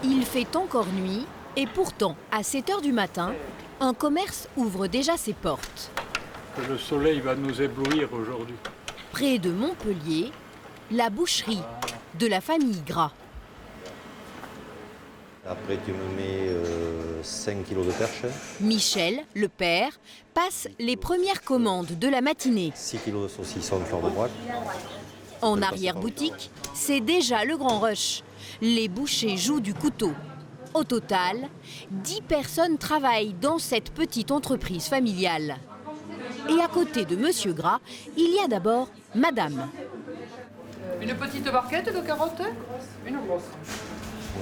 Il fait encore nuit et pourtant, à 7 h du matin, un commerce ouvre déjà ses portes. Le soleil va nous éblouir aujourd'hui. Près de Montpellier, la boucherie de la famille Gras. Après, tu me mets 5 kilos de perche. Michel, le père, passe les premières commandes de la matinée. 6 kilos de saucisson fleur de bois. En arrière-boutique, c'est déjà le grand rush. Les bouchers jouent du couteau. Au total, 10 personnes travaillent dans cette petite entreprise familiale. Et à côté de Monsieur Gras, il y a d'abord Madame. Une petite barquette de carottes, une grosse.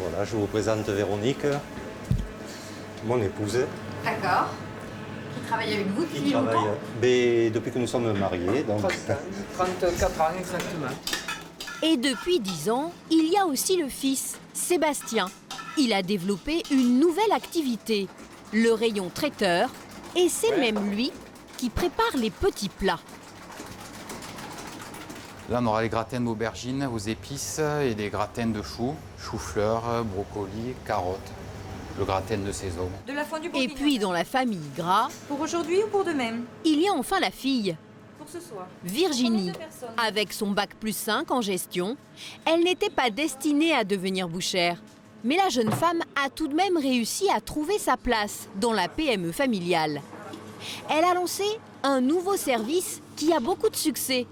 Voilà, je vous présente Véronique, mon épouse. D'accord. Qui travaille avec vous depuis longtemps ? Depuis que nous sommes mariés. Donc... 34 ans exactement. Et depuis 10 ans, il y a aussi le fils, Sébastien. Il a développé une nouvelle activité, le rayon traiteur, et c'est même lui qui prépare les petits plats. Là, on aura les gratins d'aubergines aux épices et des gratins de choux, chou-fleur, brocoli, carottes, le gratin de saison. De la fondue Et bourguignonne. puis dans la famille Gras, Pour aujourd'hui ou pour demain? il y a enfin la fille, Pour ce soir. Virginie. On est 2 personnes. Avec son bac+5 en gestion, elle n'était pas destinée à devenir bouchère. Mais la jeune femme a tout de même réussi à trouver sa place dans la PME familiale. Elle a lancé un nouveau service qui a beaucoup de succès,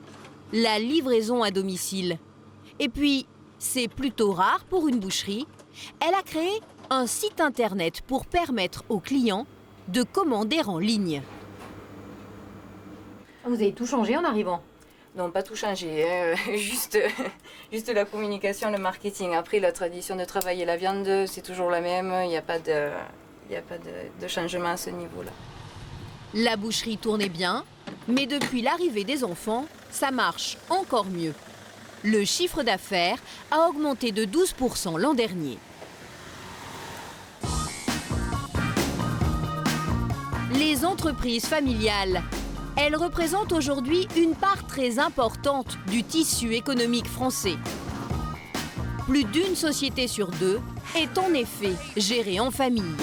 la livraison à domicile. Et puis, c'est plutôt rare pour une boucherie, elle a créé un site internet pour permettre aux clients de commander en ligne. Vous avez tout changé en arrivant? Non, pas tout changé, hein. juste la communication, le marketing. Après, la tradition de travailler la viande, c'est toujours la même. Il n'y a pas de changement à ce niveau-là. La boucherie tournait bien, mais depuis l'arrivée des enfants, ça marche encore mieux. Le chiffre d'affaires a augmenté de 12% l'an dernier. Les entreprises familiales, elles représentent aujourd'hui une part très importante du tissu économique français. Plus d'une société sur 2 est en effet gérée en famille.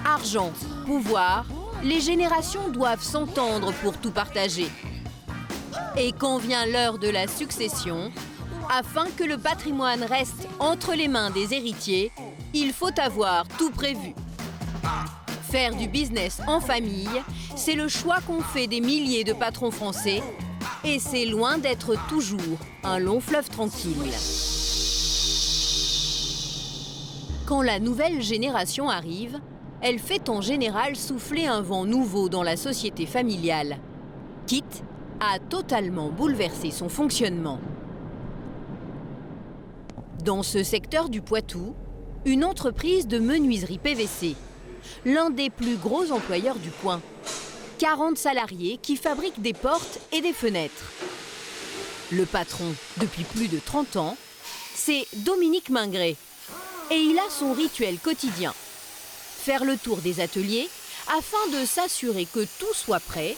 Argent, pouvoir, les générations doivent s'entendre pour tout partager. Et quand vient l'heure de la succession, afin que le patrimoine reste entre les mains des héritiers, il faut avoir tout prévu. Faire du business en famille, c'est le choix qu'ont fait des milliers de patrons français et c'est loin d'être toujours un long fleuve tranquille. Quand la nouvelle génération arrive, elle fait en général souffler un vent nouveau dans la société familiale, quitte à totalement bouleverser son fonctionnement. Dans ce secteur du Poitou, une entreprise de menuiserie PVC, l'un des plus gros employeurs du coin. 40 salariés qui fabriquent des portes et des fenêtres. Le patron, depuis plus de 30 ans, c'est Dominique Mingret. Et il a son rituel quotidien. Faire le tour des ateliers afin de s'assurer que tout soit prêt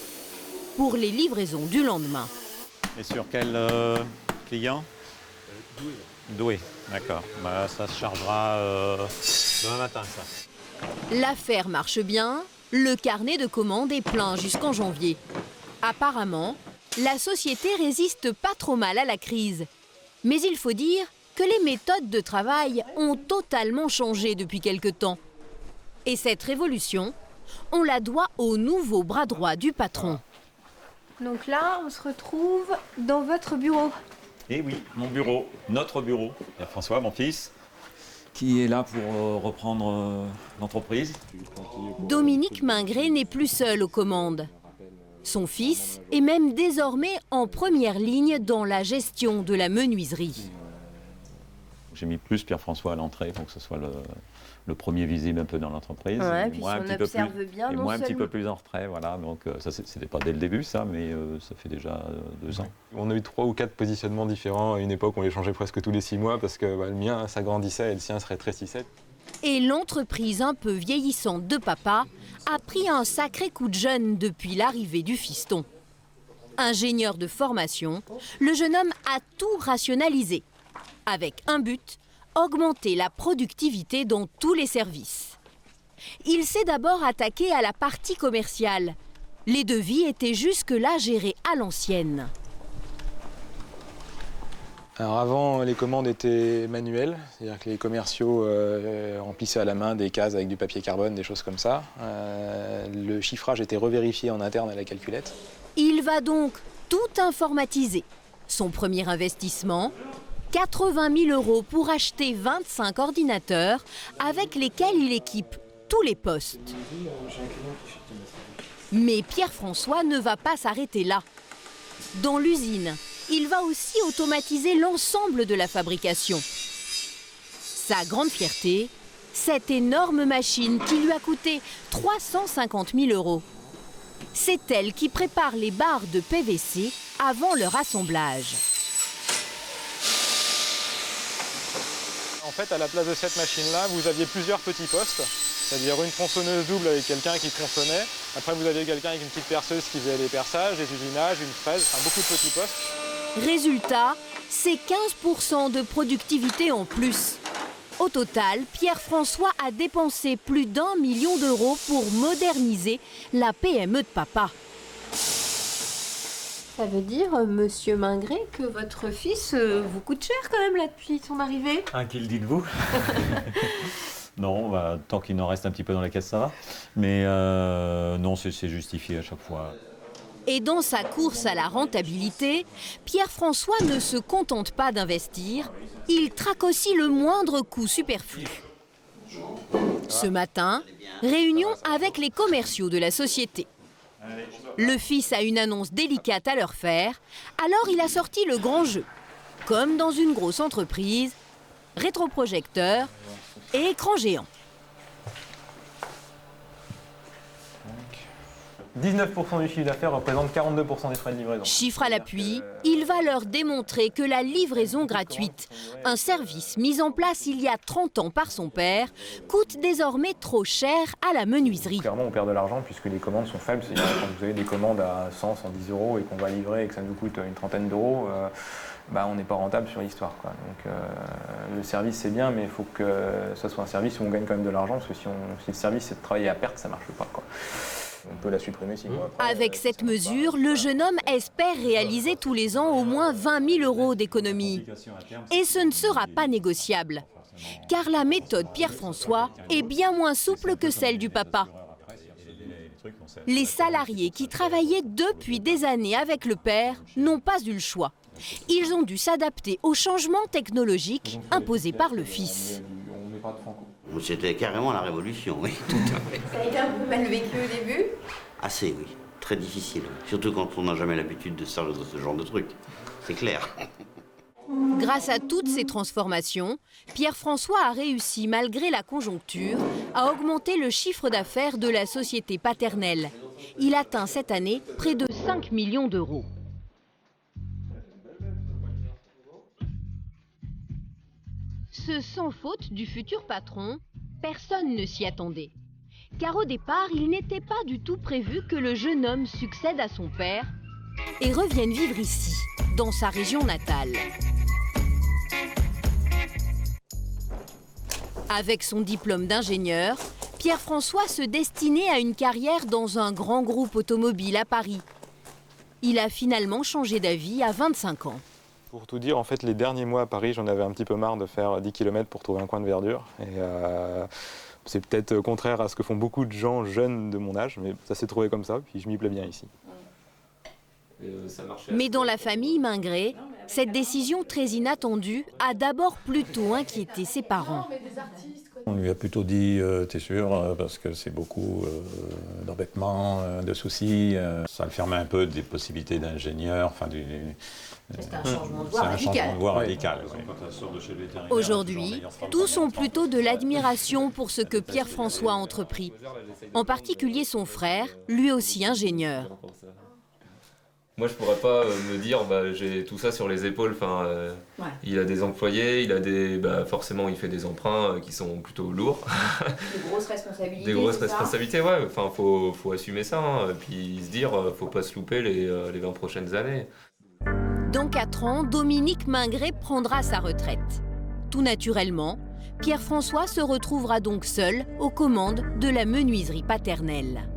pour les livraisons du lendemain. Et sur quel client? Douai, d'accord. Bah, ça se chargera demain matin, ça. L'affaire marche bien, le carnet de commandes est plein jusqu'en janvier. Apparemment, la société résiste pas trop mal à la crise. Mais il faut dire que les méthodes de travail ont totalement changé depuis quelque temps. Et cette révolution, on la doit au nouveau bras droit du patron. Donc là, on se retrouve dans votre bureau. Eh oui, mon bureau, notre bureau. Il y a François, mon fils, qui est là pour reprendre l'entreprise. Dominique Mingret n'est plus seul aux commandes. Son fils est même désormais en première ligne dans la gestion de la menuiserie. J'ai mis plus Pierre-François à l'entrée pour que ce soit le premier visible un peu dans l'entreprise. Ouais, puis si on observe bien, et non moi un petit seulement... peu plus en retrait, voilà. Donc ça, c'était pas dès le début, ça, mais ça fait déjà 2 ans. On a eu 3 ou 4 positionnements différents. À une époque, on les changeait presque tous les 6 mois parce que le mien s'agrandissait et le sien se rétrécissait. Et l'entreprise un peu vieillissante de papa a pris un sacré coup de jeune depuis l'arrivée du fiston. Ingénieur de formation, le jeune homme a tout rationalisé. Avec un but, augmenter la productivité dans tous les services. Il s'est d'abord attaqué à la partie commerciale. Les devis étaient jusque-là gérés à l'ancienne. Alors avant, les commandes étaient manuelles, c'est-à-dire que les commerciaux remplissaient à la main des cases avec du papier carbone, des choses comme ça. Le chiffrage était revérifié en interne à la calculette. Il va donc tout informatiser. Son premier investissement, 80 000 € pour acheter 25 ordinateurs avec lesquels il équipe tous les postes. Mais Pierre-François ne va pas s'arrêter là. Dans l'usine, il va aussi automatiser l'ensemble de la fabrication. Sa grande fierté, cette énorme machine qui lui a coûté 350 000 €. C'est elle qui prépare les barres de PVC avant leur assemblage. En fait, à la place de cette machine-là, vous aviez plusieurs petits postes, c'est-à-dire une tronçonneuse double avec quelqu'un qui tronçonnait. Après, vous aviez quelqu'un avec une petite perceuse qui faisait les perçages, les usinages, une fraise, enfin beaucoup de petits postes. Résultat, c'est 15% de productivité en plus. Au total, Pierre-François a dépensé plus d'1 million d'euros pour moderniser la PME de papa. Ça veut dire, monsieur Mingret, que votre fils vous coûte cher quand même là depuis son arrivée? Qui le dites-vous? Non, bah, tant qu'il en reste un petit peu dans la caisse, ça va. Mais non, c'est justifié à chaque fois. Et dans sa course à la rentabilité, Pierre-François ne se contente pas d'investir, il traque aussi le moindre coût superflu. Ce matin, réunion avec les commerciaux de la société. Le fils a une annonce délicate à leur faire, alors il a sorti le grand jeu. Comme dans une grosse entreprise, rétroprojecteur et écran géant. 19% du chiffre d'affaires représente 42% des frais de livraison. Chiffre à l'appui, il va leur démontrer que la livraison gratuite, un service mis en place il y a 30 ans par son père, coûte désormais trop cher à la menuiserie. Clairement, on perd de l'argent puisque les commandes sont faibles. C'est-à-dire quand vous avez des commandes à 100, 110 € et qu'on va livrer et que ça nous coûte une trentaine d'euros, on n'est pas rentable sur l'histoire. Donc le service c'est bien, mais il faut que ça soit un service où on gagne quand même de l'argent, parce que si le service c'est de travailler à perte, ça ne marche pas. On peut la supprimer si. Avec cette mesure, le jeune homme espère réaliser tous les ans au moins 20 000 € d'économies. Et ce ne sera pas négociable, car la méthode Pierre-François est bien moins souple que celle du papa. Les salariés qui travaillaient depuis des années avec le père n'ont pas eu le choix. Ils ont dû s'adapter aux changements technologiques imposés par le fils. C'était carrément la révolution, oui, tout à fait. Ça a été un peu mal vécu au début? Assez, oui. Très difficile. Surtout quand on n'a jamais l'habitude de ce genre de truc. C'est clair. Grâce à toutes ces transformations, Pierre-François a réussi, malgré la conjoncture, à augmenter le chiffre d'affaires de la société paternelle. Il atteint cette année près de 5 millions d'euros. Ce sans faute du futur patron, personne ne s'y attendait. Car au départ, il n'était pas du tout prévu que le jeune homme succède à son père et revienne vivre ici, dans sa région natale. Avec son diplôme d'ingénieur, Pierre-François se destinait à une carrière dans un grand groupe automobile à Paris. Il a finalement changé d'avis à 25 ans. Pour tout dire, en fait, les derniers mois à Paris, j'en avais un petit peu marre de faire 10 km pour trouver un coin de verdure. Et c'est peut-être contraire à ce que font beaucoup de gens jeunes de mon âge, mais ça s'est trouvé comme ça, puis je m'y plais bien ici. Mais dans la famille Mingret, cette décision très inattendue a d'abord plutôt inquiété ses parents. On lui a plutôt dit t'es sûr, parce que c'est beaucoup d'embêtements, de soucis. Ça le fermait un peu des possibilités d'ingénieur. C'est un changement de voie radical. Aujourd'hui, tous ont plutôt de l'admiration pour ce que Pierre-François a entrepris. En particulier son frère, lui aussi ingénieur. Moi, je pourrais pas me dire j'ai tout ça sur les épaules. Il a des employés, forcément, il fait des emprunts qui sont plutôt lourds. Des grosses responsabilités. Des grosses responsabilités, ouais. Faut assumer ça, et puis se dire, faut pas se louper les 20 prochaines années. Dans 4 ans, Dominique Mingret prendra sa retraite. Tout naturellement, Pierre-François se retrouvera donc seul aux commandes de la menuiserie paternelle.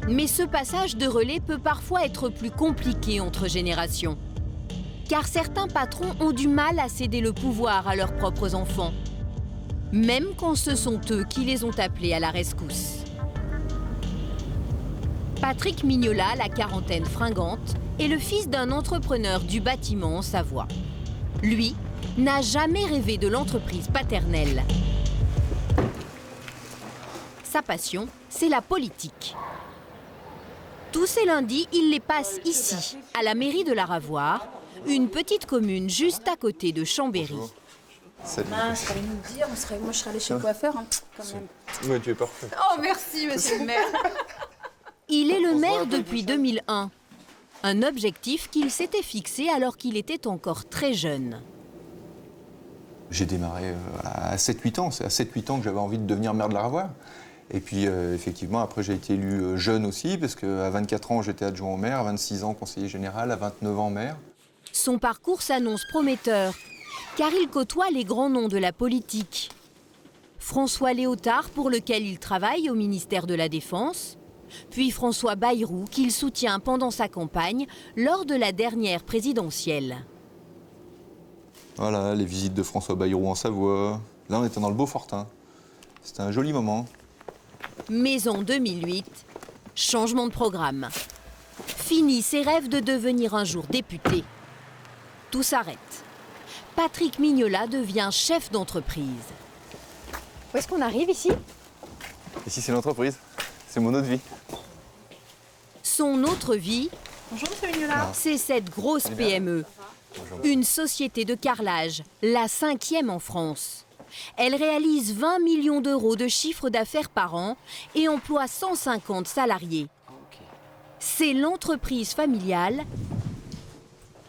Mais ce passage de relais peut parfois être plus compliqué entre générations. Car certains patrons ont du mal à céder le pouvoir à leurs propres enfants, même quand ce sont eux qui les ont appelés à la rescousse. Patrick Mignola, la quarantaine fringante, est le fils d'un entrepreneur du bâtiment en Savoie. Lui n'a jamais rêvé de l'entreprise paternelle. Sa passion, c'est la politique. Tous ces lundis, il les passe ici, à la mairie de la Ravoire, une petite commune juste à côté de Chambéry. Salut. Fallait nous dire, moi je serais allée chez le coiffeur, hein, quand même. Oui, tu es parfait. Oh merci, monsieur le maire. Il est le maire depuis 2001, un objectif qu'il s'était fixé alors qu'il était encore très jeune. J'ai démarré à 7-8 ans, c'est à 7-8 ans que j'avais envie de devenir maire de la Ravoire. Et puis effectivement, après j'ai été élu jeune aussi, parce qu'à 24 ans j'étais adjoint au maire, à 26 ans conseiller général, à 29 ans maire. Son parcours s'annonce prometteur, car il côtoie les grands noms de la politique. François Léotard, pour lequel il travaille au ministère de la Défense, puis François Bayrou, qu'il soutient pendant sa campagne lors de la dernière présidentielle. Voilà, les visites de François Bayrou en Savoie. Là, on était dans le Beaufortin. C'était un joli moment. Mais en 2008, changement de programme. Fini ses rêves de devenir un jour député. Tout s'arrête. Patrick Mignola devient chef d'entreprise. Où est-ce qu'on arrive ici? Ici, c'est l'entreprise. C'est mon autre vie. Son autre vie, Bonjour, monsieur Mignola. c'est cette grosse PME. Une société de carrelage, la 5e en France. Elle réalise 20 millions d'euros de chiffre d'affaires par an et emploie 150 salariés. C'est l'entreprise familiale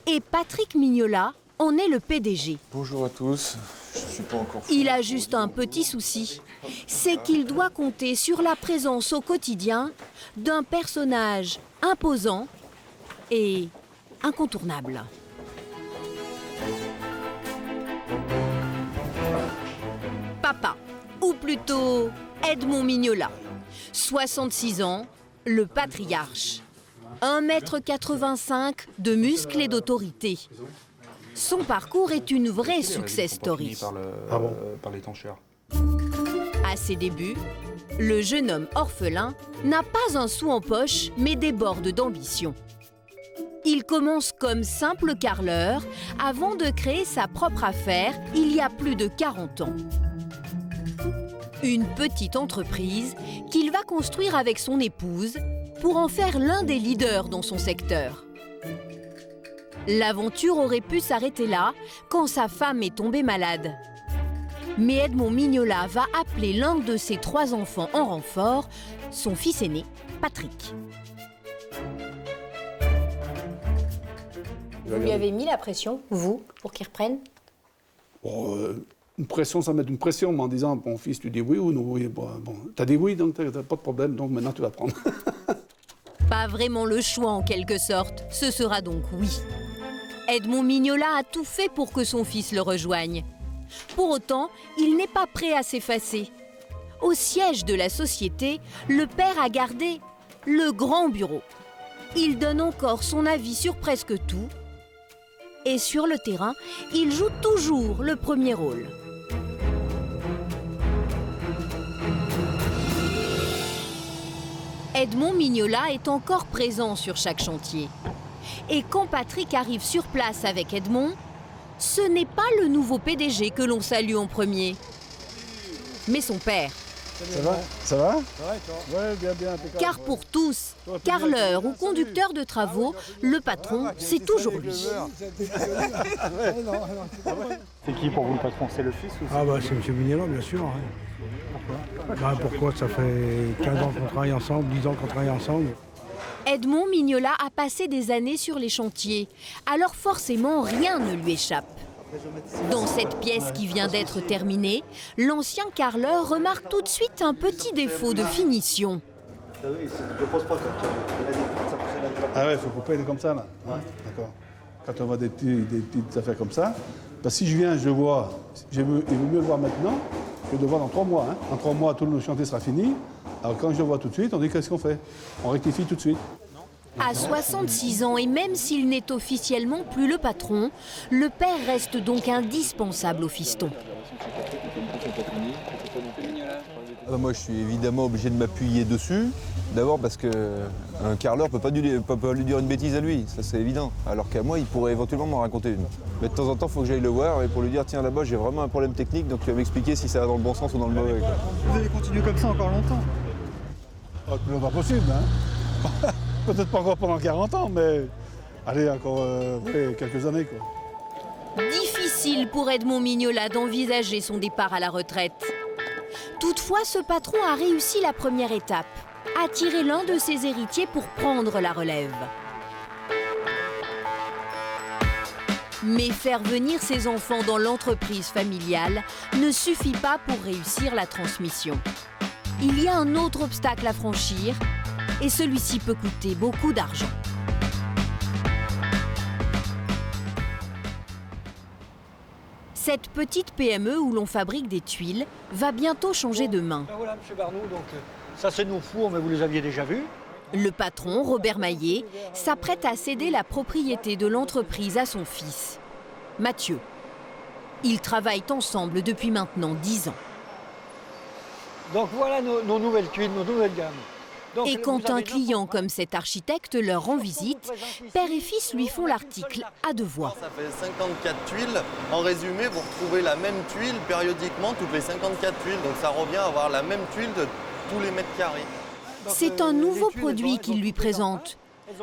et Patrick Mignola en est le PDG. Bonjour à tous. Je suis pas encore... Il a juste un petit souci, c'est qu'il doit compter sur la présence au quotidien d'un personnage imposant et incontournable. Papa, ou plutôt Edmond Mignola, 66 ans, le patriarche. 1,85 m de muscles et d'autorité. Son parcours est une vraie success story. Par l'étancheur. À ses débuts, le jeune homme orphelin n'a pas un sou en poche, mais déborde d'ambition. Il commence comme simple carreleur avant de créer sa propre affaire il y a plus de 40 ans. Une petite entreprise qu'il va construire avec son épouse pour en faire l'un des leaders dans son secteur. L'aventure aurait pu s'arrêter là quand sa femme est tombée malade. Mais Edmond Mignola va appeler l'un de ses 3 enfants en renfort, son fils aîné, Patrick. Vous lui avez mis la pression, vous, pour qu'il reprenne? Une pression, ça met une pression, mais en disant, bon fils, tu dis oui ou non? Oui, bon, t'as dit oui, donc t'as pas de problème, donc maintenant tu vas prendre. Pas vraiment le choix en quelque sorte, ce sera donc oui. Edmond Mignola a tout fait pour que son fils le rejoigne. Pour autant, il n'est pas prêt à s'effacer. Au siège de la société, le père a gardé le grand bureau. Il donne encore son avis sur presque tout. Et sur le terrain, il joue toujours le premier rôle. Edmond Mignola est encore présent sur chaque chantier. Et quand Patrick arrive sur place avec Edmond, ce n'est pas le nouveau PDG que l'on salue en premier, mais son père. Ça va? Ça va? Ouais, bien, bien. Car pour tous, carreleur ou conducteur de travaux, le patron, c'est toujours lui. C'est qui pour vous le patron? C'est le fils ou Ah bah c'est M. Mignola, bien sûr. Pourquoi? Pourquoi? Ça fait 15 ans qu'on travaille ensemble, 10 ans qu'on travaille ensemble. Edmond Mignola a passé des années sur les chantiers, alors forcément rien ne lui échappe. Dans cette pièce qui vient d'être terminée, l'ancien carreleur remarque tout de suite un petit défaut de finition. Ah ouais, il faut couper comme ça, là. Ouais, d'accord. Quand on voit des petites affaires comme ça, parce que si je viens, je vois, il vaut mieux le voir maintenant que de le voir dans 3 mois. Hein. En 3 mois, tout le chantier sera fini. Alors quand je le vois tout de suite, on dit qu'est-ce qu'on fait? On rectifie tout de suite. À 66 ans, et même s'il n'est officiellement plus le patron, le père reste donc indispensable au fiston. Moi, je suis évidemment obligé de m'appuyer dessus. D'abord parce qu'un carreleur ne peut pas lui dire une bêtise à lui, ça c'est évident. Alors qu'à moi, il pourrait éventuellement m'en raconter une. Mais de temps en temps, il faut que j'aille le voir et pour lui dire tiens, là-bas, j'ai vraiment un problème technique, donc tu vas m'expliquer si ça va dans le bon sens ou dans le mauvais. Quoi. Vous allez continuer comme ça encore longtemps? Oh, le plus longtemps possible, hein. Peut-être pas encore pendant 40 ans, mais allez, encore quelques années, quoi. Difficile pour Edmond Mignola d'envisager son départ à la retraite. Toutefois, ce patron a réussi la première étape, attirer l'un de ses héritiers pour prendre la relève. Mais faire venir ses enfants dans l'entreprise familiale ne suffit pas pour réussir la transmission. Il y a un autre obstacle à franchir, et celui-ci peut coûter beaucoup d'argent. Cette petite PME où l'on fabrique des tuiles va bientôt changer de main. Ben voilà, M. Barnoux, donc ça c'est nos fours, mais vous les aviez déjà vus. Le patron, Robert Maillet, s'apprête à céder la propriété de l'entreprise à son fils, Mathieu. Ils travaillent ensemble depuis maintenant 10 ans. Donc voilà nos nouvelles tuiles, nos nouvelles gammes. Donc, et quand un client comme cet architecte leur rend visite, père et fils lui font l'article à 2 voix. Ça fait 54 tuiles. En résumé, vous retrouvez la même tuile périodiquement, toutes les 54 tuiles. Donc ça revient à avoir la même tuile de tous les mètres carrés. C'est un nouveau produit qu'il lui présente.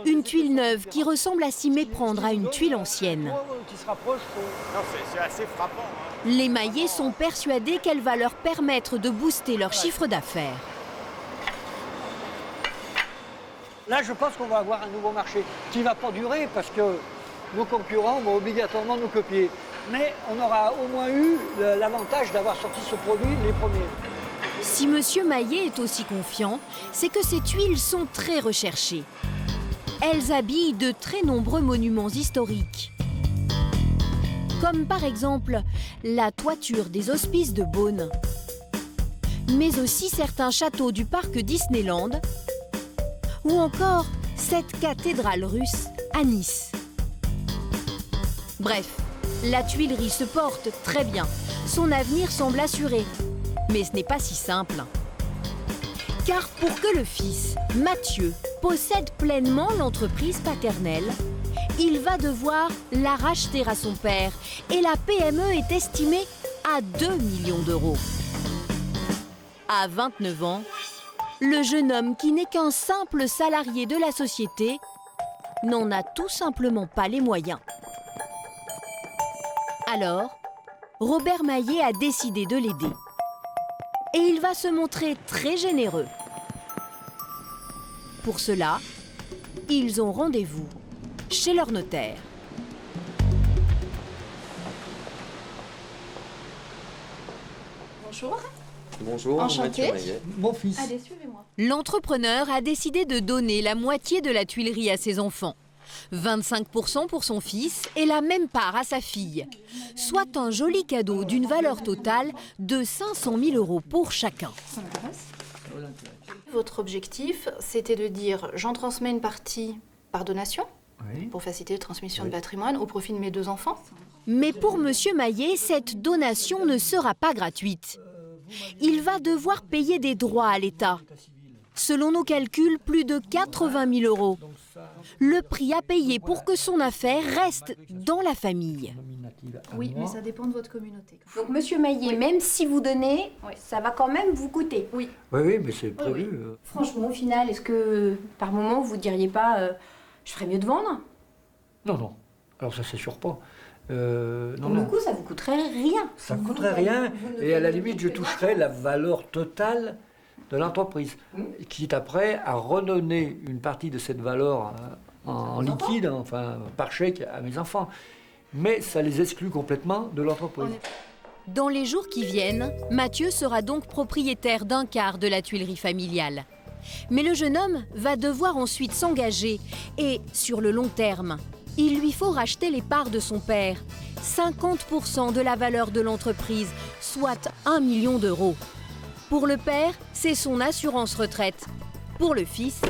Une tuile neuve qui ressemble à s'y méprendre à une tuile ancienne. C'est assez frappant. Les Maillets sont persuadés qu'elle va leur permettre de booster leur chiffre d'affaires. Là, je pense qu'on va avoir un nouveau marché qui ne va pas durer parce que nos concurrents vont obligatoirement nous copier. Mais on aura au moins eu l'avantage d'avoir sorti ce produit les premiers. Si M. Maillet est aussi confiant, c'est que ces tuiles sont très recherchées. Elles habillent de très nombreux monuments historiques. Comme par exemple la toiture des Hospices de Beaune, mais aussi certains châteaux du parc Disneyland, ou encore cette cathédrale russe à Nice. Bref, la tuilerie se porte très bien. Son avenir semble assuré. Mais ce n'est pas si simple. Car pour que le fils, Mathieu, possède pleinement l'entreprise paternelle, il va devoir la racheter à son père. Et la PME est estimée à 2 millions d'euros. À 29 ans, le jeune homme qui n'est qu'un simple salarié de la société n'en a tout simplement pas les moyens. Alors, Robert Maillet a décidé de l'aider. Et il va se montrer très généreux. Pour cela, ils ont rendez-vous chez leur notaire. Bonjour. Bonjour, Enchanté. Mon fils. Allez, suivez-moi. L'entrepreneur a décidé de donner la moitié de la tuilerie à ses enfants. 25% pour son fils et la même part à sa fille. Soit un joli cadeau d'une valeur totale de 500 000 euros pour chacun. Ça m'intéresse. Votre objectif, c'était de dire j'en transmets une partie par donation, pour faciliter la transmission de patrimoine au profit de mes 2 enfants. Mais pour M. Maillet, cette donation ne sera pas gratuite. Il va devoir payer des droits à l'État. Selon nos calculs, plus de 80 000 euros. Le prix à payer pour que son affaire reste dans la famille. Oui, mais ça dépend de votre communauté. Donc, Monsieur Maillet, même si vous donnez, ça va quand même vous coûter. Oui. Oui, mais c'est prévu. Franchement, au final, est-ce que par moment vous diriez pas, je ferais mieux de vendre? Non. Alors ça, c'est sûr pas. Pour le coup, ça vous coûterait rien. Ça ne coûterait rien et à la limite, je toucherais la valeur totale de l'entreprise, quitte après à redonner une partie de cette valeur en liquide, enfin par chèque à mes enfants. Mais ça les exclut complètement de l'entreprise. Dans les jours qui viennent, Mathieu sera donc propriétaire d'un quart de la tuilerie familiale. Mais le jeune homme va devoir ensuite s'engager et, sur le long terme, il lui faut racheter les parts de son père, 50% de la valeur de l'entreprise, soit 1 million d'euros. Pour le père, c'est son assurance retraite. Pour le fils,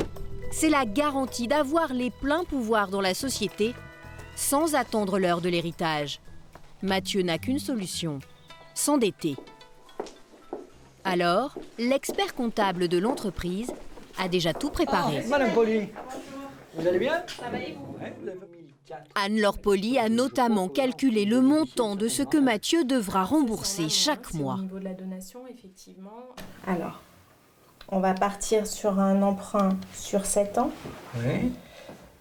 c'est la garantie d'avoir les pleins pouvoirs dans la société sans attendre l'heure de l'héritage. Mathieu n'a qu'une solution, s'endetter. Alors, l'expert comptable de l'entreprise a déjà tout préparé. Madame Poli, vous allez bien? Ça va et vous? Anne-Laure Poli a notamment calculé le montant de ce que Mathieu devra rembourser chaque mois. Au niveau de la donation, effectivement. Alors, on va partir sur un emprunt sur 7 ans. Oui.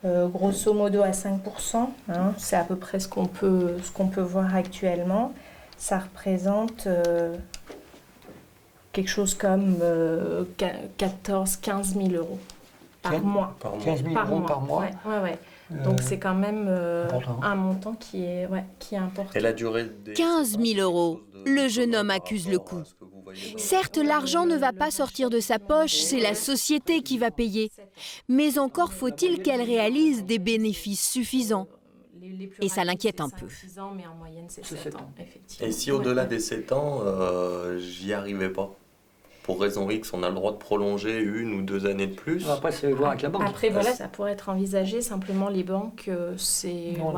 Grosso modo à 5%. Hein, c'est à peu près ce qu'on peut voir actuellement. Ça représente quelque chose comme 14-15 000 euros par mois. 15 000 euros par mois. Ouais. Donc c'est quand même un montant qui est important. Et la durée des... 15 000 euros. Le jeune homme accuse le coup. Certes, l'argent ne va pas sortir de sa poche, c'est la société qui va payer. Mais encore faut-il qu'elle réalise des bénéfices suffisants. Et ça l'inquiète un peu. Mais en moyenne, c'est 7 ans, effectivement. Et si au-delà des 7 ans, j'y arrivais pas? Pour raison X, on a le droit de prolonger 1 ou 2 années de plus. Après, c'est voir avec la banque. Après, voilà, ça pourrait être envisagé. Simplement, les banques, c'est... Non,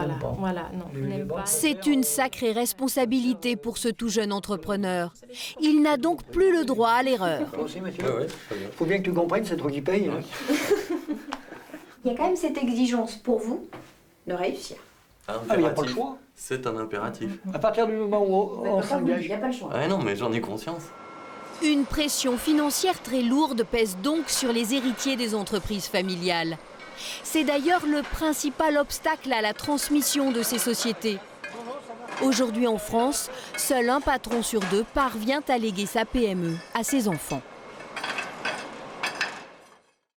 C'est une sacrée responsabilité pour ce tout jeune entrepreneur. Il n'a donc plus le droit à l'erreur. Il faut bien que tu comprennes, c'est toi qui paye. Hein. Il y a quand même cette exigence pour vous de réussir. Il n'y a pas le choix. C'est un impératif. À partir du moment où on s'engage. Il n'y a pas le choix. Ah non, mais j'en ai conscience. Une pression financière très lourde pèse donc sur les héritiers des entreprises familiales. C'est d'ailleurs le principal obstacle à la transmission de ces sociétés. Aujourd'hui en France, seul un patron sur 2 parvient à léguer sa PME à ses enfants.